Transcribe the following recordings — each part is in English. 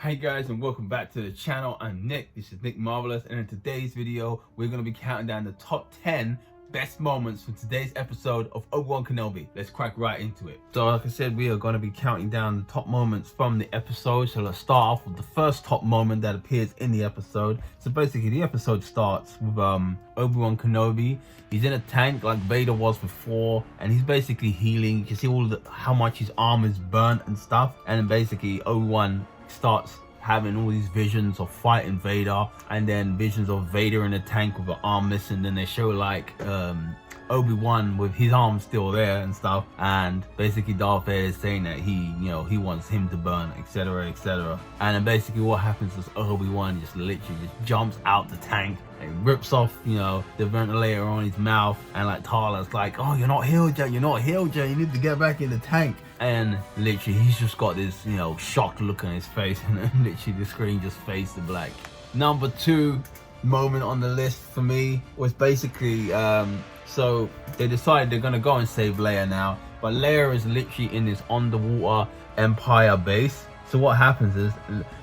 Hey guys, and welcome back to the channel. I'm Nick. This is Nick Marvelous, and in today's video we're going to be counting down the top 10 best moments from today's episode of Obi-Wan Kenobi. Let's crack right into it. So like I said, we are going to be counting down the top moments from the episode. So let's start off with the first top moment that appears in the episode. So basically the episode starts with Obi-Wan Kenobi. He's in a tank like Vader was before, and he's basically healing. You can see how much his arm is burnt and stuff, and then basically Obi-Wan starts having all these visions of fighting Vader, and then visions of Vader in a tank with an arm missing. Then they show like Obi-Wan with his arm still there and stuff, and basically Darth Vader is saying that he wants him to burn, etc, etc. And then basically what happens is Obi-Wan just literally just jumps out the tank and rips off the ventilator on his mouth, and like Tala's like, oh, you're not healed yet, you need to get back in the tank. And literally he's just got this shocked look on his face, and then literally the screen just fades to black. Number 2 moment on the list for me was basically so they decided they're gonna go and save Leia now, but Leia is literally in this underwater Empire base. So what happens is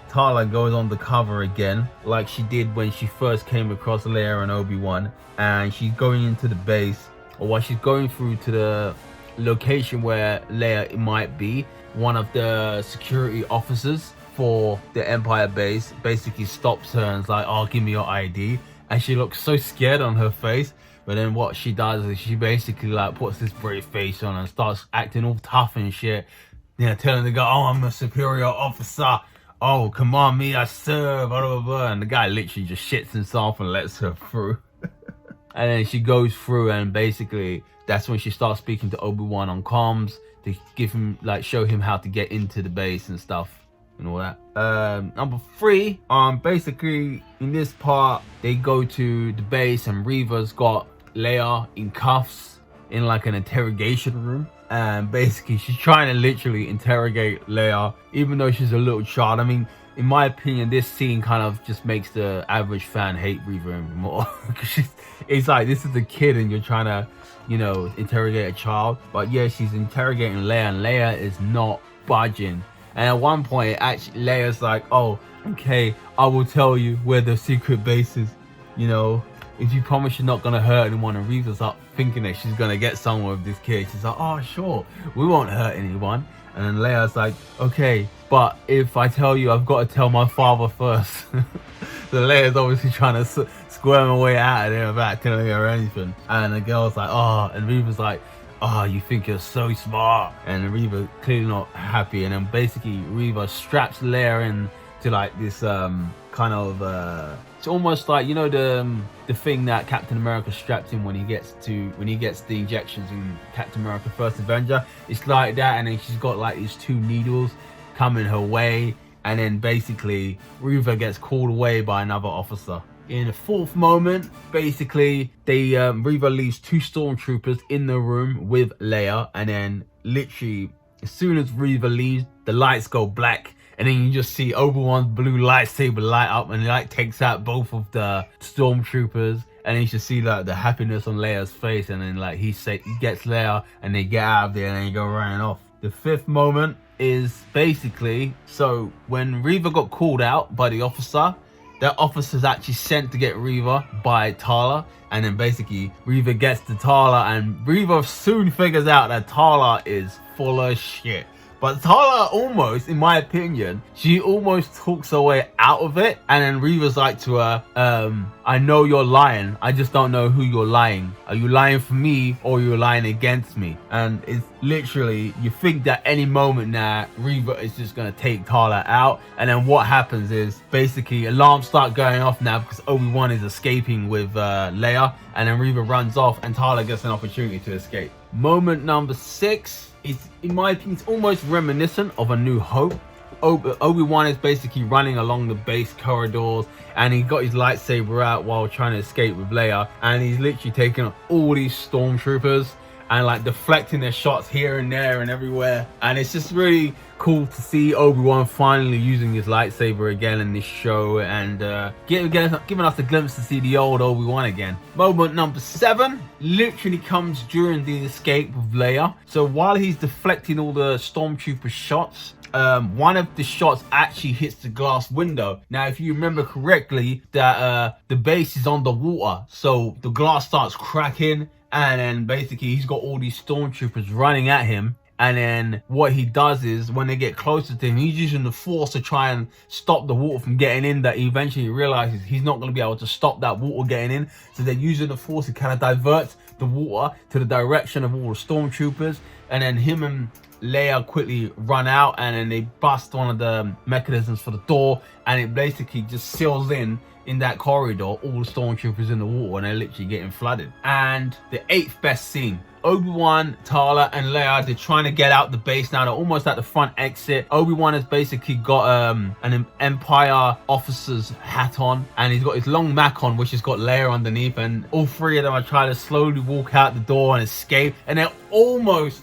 Tala goes on the cover again, like she did when she first came across Leia and Obi-Wan, and she's going into the base, or while she's going through to the location where Leia might be, one of the security officers for the Empire base basically stops her and is like, oh, give me your ID. And she looks so scared on her face, but then what she does is she basically like puts this brave face on and starts acting all tough and shit, telling the guy, oh, I'm a superior officer, oh, command me, I serve, blah blah blah. And the guy literally just shits himself and lets her through. And then she goes through, and basically that's when she starts speaking to Obi-Wan on comms to give him, like, show him how to get into the base and stuff and all that. Number 3, basically in this part they go to the base, and Reva's got Leia in cuffs in like an interrogation room, and basically she's trying to literally interrogate Leia, even though she's a little child. I mean, in my opinion, this scene kind of just makes the average fan hate Reva even more. Because it's like, this is a kid and you're trying to, interrogate a child. But yeah, she's interrogating Leia, and Leia is not budging. And at one point, actually, Leia's like, oh, okay, I will tell you where the secret base is, if you promise you're not going to hurt anyone. And Reva's up thinking that she's going to get somewhere with this kid. She's like, oh, sure, we won't hurt anyone. And then Leia's like, okay, but if I tell you, I've got to tell my father first. So Leia's obviously trying to squirm her way out of there without telling her anything. And the girl's like, oh, and Reva's like, oh, you think you're so smart. And Reva clearly not happy. And then basically Reva straps Leia in to like this kind of it's almost like the thing that Captain America strapped him when he gets the injections in Captain America First Avenger. It's like that, and then she's got like these 2 needles coming her way, and then basically Reva gets called away by another officer. In the 4th moment, basically Reva leaves 2 stormtroopers in the room with Leia, and then literally as soon as Reva leaves, the lights go black. And then you just see Obi-Wan's blue lightsaber light up, and it like takes out both of the stormtroopers. And then you just see like the happiness on Leia's face, and then like he gets Leia, and they get out of there, and then you go running off. The 5th moment is basically, so when Reva got called out by the officer, that officer's actually sent to get Reva by Tala, and then basically Reva gets to Tala, and Reva soon figures out that Tala is full of shit. But Tala almost, in my opinion, she almost talks her way out of it. And then Reva's like to her, I know you're lying. I just don't know who you're lying. Are you lying for me, or you're lying against me? And it's literally, you think that any moment now, Reva is just going to take Tala out. And then what happens is basically alarms start going off now because Obi-Wan is escaping with Leia. And then Reva runs off, and Tala gets an opportunity to escape. Moment number 6. It's, in my opinion, it's almost reminiscent of A New Hope. Obi-Wan is basically running along the base corridors, and he got his lightsaber out while trying to escape with Leia, and he's literally taking all these stormtroopers and like deflecting their shots here and there and everywhere. And it's just really cool to see Obi-Wan finally using his lightsaber again in this show, and giving us a glimpse to see the old Obi-Wan again. Moment number 7 literally comes during the escape of Leia. So while he's deflecting all the stormtrooper shots, one of the shots actually hits the glass window. Now, if you remember correctly, that the base is on the water, so the glass starts cracking, and then basically he's got all these stormtroopers running at him. And then what he does is, when they get closer to him, he's using the force to try and stop the water from getting in, that he eventually realizes he's not going to be able to stop that water getting in. So they're using the force to kind of divert the water to the direction of all the stormtroopers. And then him and Leia quickly run out, and then they bust one of the mechanisms for the door, and it basically just seals in that corridor all the stormtroopers in the water, and they're literally getting flooded. And the 8th best scene, Obi-Wan, Tala, and Leia, they're trying to get out the base now. They're almost at the front exit. Obi-Wan has basically got an Empire officer's hat on, and he's got his long Mac on, which has got Leia underneath, and all three of them are trying to slowly walk out the door and escape, and they're almost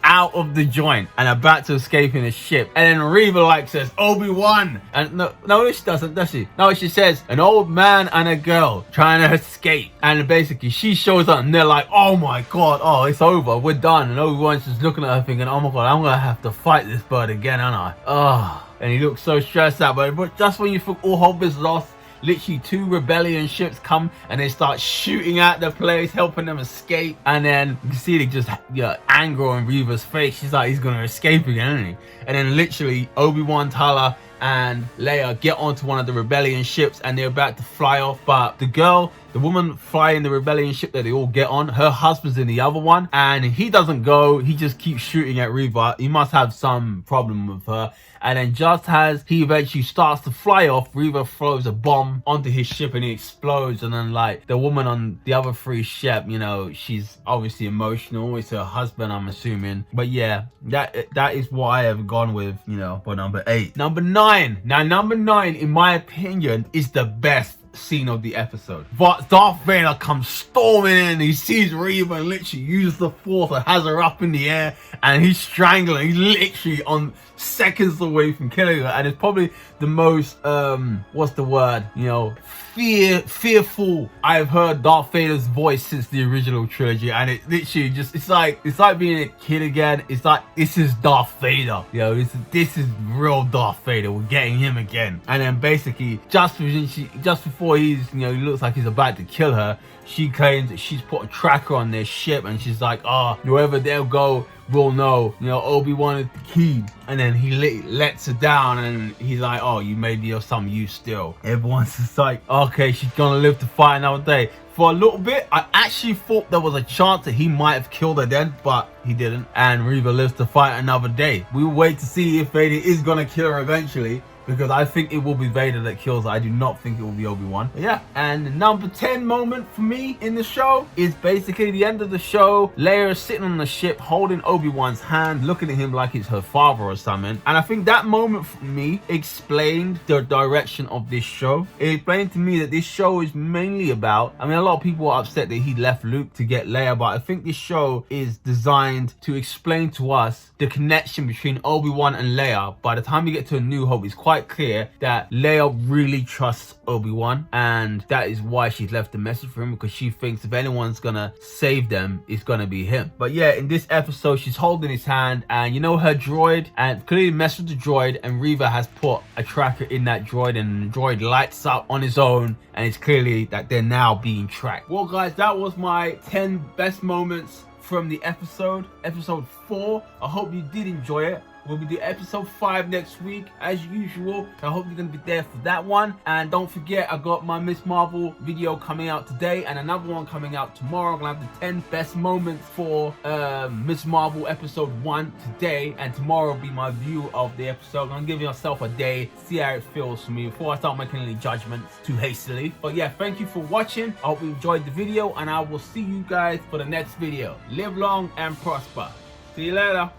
out of the joint and about to escape in a ship. And then Reva says, Obi-Wan, and no, she doesn't, does she? No, she says, an old man and a girl trying to escape. And basically she shows up, and they're like, oh my god, oh, it's over, we're done. And Obi-Wan's just looking at her thinking, oh my god, I'm gonna have to fight this bird again, aren't I? Oh, and he looks so stressed out. But just when you think all hope is lost, literally 2 rebellion ships come and they start shooting at the place, helping them escape. And then you can see they just anger on Reva's face. She's like, he's gonna escape again, isn't he? And then literally Obi-Wan, Tala, and Leia get onto one of the rebellion ships, and they're about to fly off. But the woman flying the rebellion ship that they all get on, her husband's in the other one, and he doesn't go. He just keeps shooting at Reva. He must have some problem with her. And then just as he eventually starts to fly off, Reva throws a bomb onto his ship and it explodes. And then like the woman on the other 3 ship, you know, she's obviously emotional. It's her husband, I'm assuming. But yeah, that is what I have gone with, you know, for number 8. Number 9. Now, number 9, in my opinion, is the best scene of the episode. But Darth Vader comes storming in. He sees Reva and literally uses the force and has her up in the air, and he's strangling. He's literally on seconds away from killing her, and it's probably the most what's the word, you know, fearful I've heard Darth Vader's voice since the original trilogy. And it literally just, it's like being a kid again. It's like, this is Darth Vader, you know, this is real Darth Vader. We're getting him again. And then basically just before he's, you know, he looks like he's about to kill her, she claims that she's put a tracker on their ship, and she's like, wherever they'll go, we'll know, you know, Obi-Wan is the key. And then he lets her down, and he's like, oh, you may be of some use still. Everyone's just like, okay, she's gonna live to fight another day. For a little bit, I actually thought there was a chance that he might have killed her then, but he didn't. And Reva lives to fight another day. We will wait to see if Vader is gonna kill her eventually, because I think it will be Vader that kills her. I do not think it will be Obi-Wan. But yeah, and the number 10 moment for me in the show is basically the end of the show. Leia is sitting on the ship holding Obi-Wan's hand, looking at him like it's her father or something. And I think that moment for me explained the direction of this show. It explained to me that this show is mainly about, I mean, a lot of people are upset that he left Luke to get Leia, but I think this show is designed to explain to us the connection between Obi-Wan and Leia. By the time we get to A New Hope, it's quite clear that Leia really trusts Obi-Wan, and that is why she's left the message for him, because she thinks if anyone's gonna save them, it's gonna be him. But yeah, in this episode, she's holding his hand, and you know, her droid, and clearly messed with the droid, and Reva has put a tracker in that droid, and the droid lights up on his own, and it's clearly that they're now being tracked. Well guys, that was my 10 best moments from the episode 4. I hope you did enjoy it. We'll be doing episode 5 next week, as usual. I hope you're going to be there for that one. And don't forget, I got my Miss Marvel video coming out today, and another one coming out tomorrow. I'm going to have the 10 best moments for Miss Marvel episode 1 today. And tomorrow will be my view of the episode. I'm going to give myself a day, see how it feels for me before I start making any judgments too hastily. But yeah, thank you for watching. I hope you enjoyed the video, and I will see you guys for the next video. Live long and prosper. See you later.